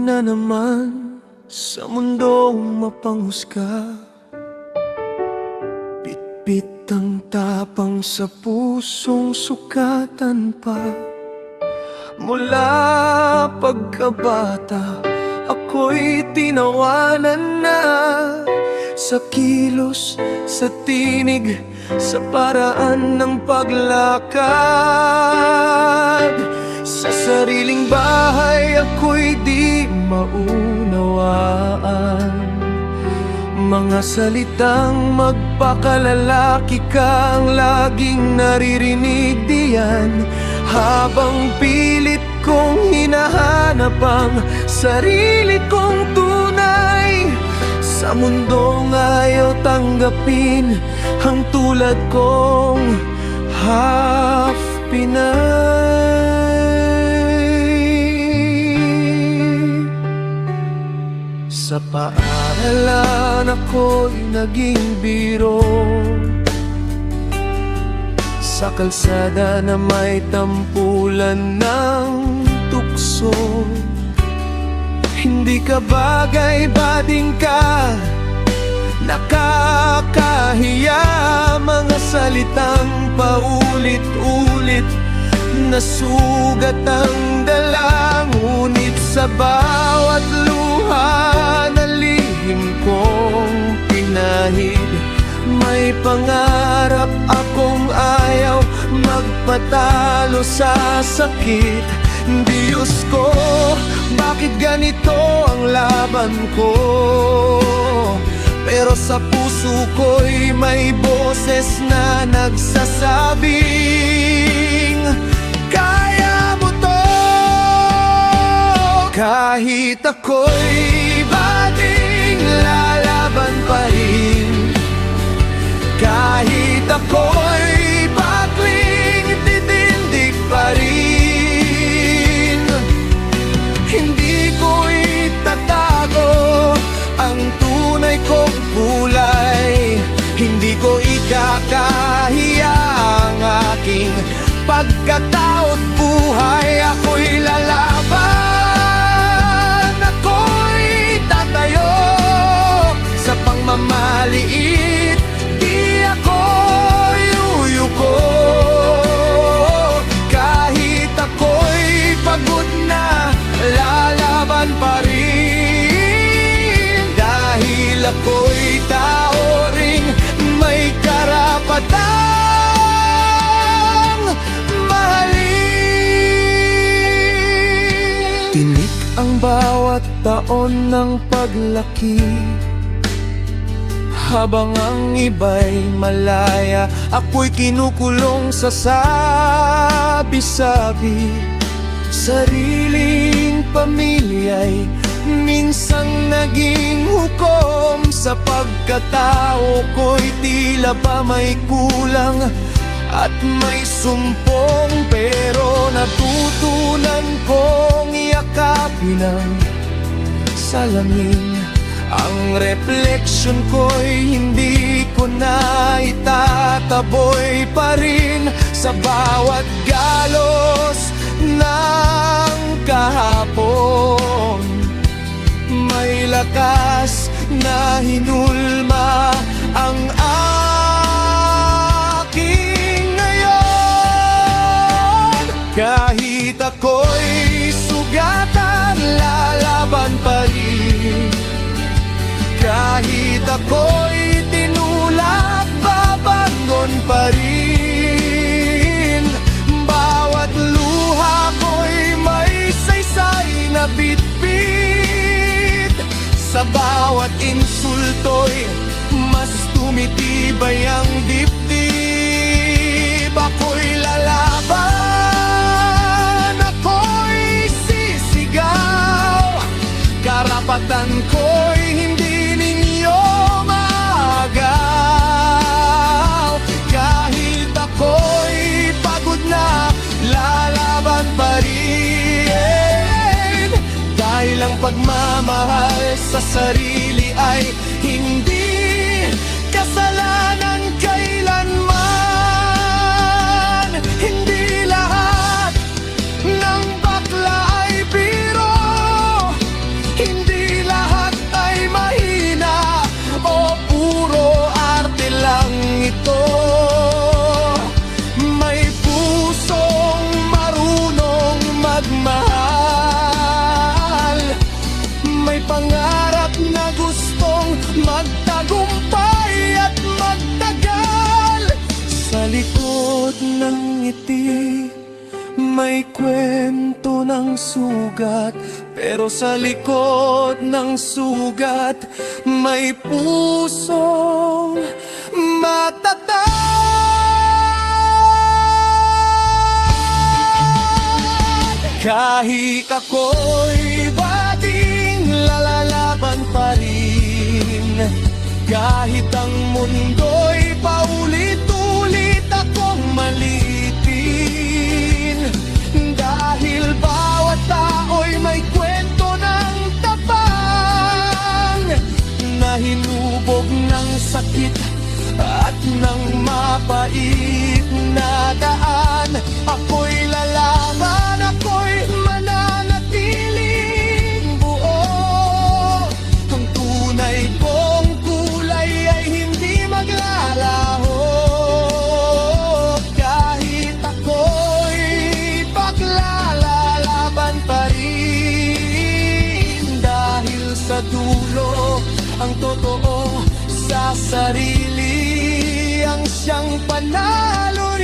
na naman sa mundong mapanghusga. Bitbit ang tapang sa pusong sukatan pa. Mula pagkabata, ako'y tinawanan na. Sa kilos, sa tinig, sa paraan ng paglakad. Sa sariling bahay, ako'y di maunawaan. Mga salitang magpakalalaki ka ang laging naririnig diyan. Habang pilit kong hinahanap ang sarili kong tunay. Sa mundong ayaw tanggapin ang tulad kong half Pinay. Sa paaralan ako'y naging biro. Sa kalsada na may tampulan ng tukso. Hindi ka bagay, bading ka. Nakakahiya mga salitang paulit-ulit na sugat ang dala. Ngunit sa bawat luha na lihim kong pinahid, may pangarap akong ayaw magpatalo sa sakit. Diyos ko, bakit ganito ang laban ko? Pero sa puso ko'y may boses na nagsasabing kaya mo to. Kahit ako'y bading, lalaban pa rin. Kahit ako'y bakling, titindig pa rin. Hindi ko itatago ang tunay kong kulay. Hindi ko ikakahiya ang aking pagkatao't buhay. Ako'y lalaban, ako'y tatayo sa pangmamaliit. Di ako yuyuko. Kahit ako'y pagod na, lalaban pa rin. Dahil ako'y tao ring may karapatang mahalin. Tinik ang bawat taon ng paglaki. Habang ang iba'y malaya, ako'y kinukulong sa sabi-sabi. Sariling pamilya'y minsang naging hukom. Sa pagkatao ko'y tila ba may kulang at may sumpong. Pero natutunan kong yakapin ang salamin. Ang refleksyon ko'y hindi ko na itataboy pa rin. Sa bawat galos ng kahapon, may lakas na hinulma ang aking ngayon. Kahit ako'y sugatan, lalaban pa rin. Kahit ako'y tinulak, babangon pa rin. Bawat luha ko'y may saysay na bitbit. Sa bawat insulto'y mas tumitibay ang dibdib. Ako'y lalaban, ako'y sisigaw. Karapatan ko'y hindi ninyo maagaw. Kahit ako'y pagod na, lalaban pa rin. Dahil ang pagmamahal sa sarili ay hindi kasalanan kailanman. Hindi lahat ng bakla ay biro. may kwento ng sugat, pero sa likod ng sugat may pusong matatag. Kahit ako'y bating lalalaban pa rin, kahit ang mundo'y paulit-ulit akong maliitin, dahil bawat tao'y may kwento ng tapang na hinubog ng sakit at ng mapait na daan. Ako'y lalaban, ako'y mananatiling buo. Ang tunay kong kulay ay hindi maglalaho, kahit ako'y paglalaban pa rin, dahil sa dulo ang totoo sa sarili ang siyang panalo rin.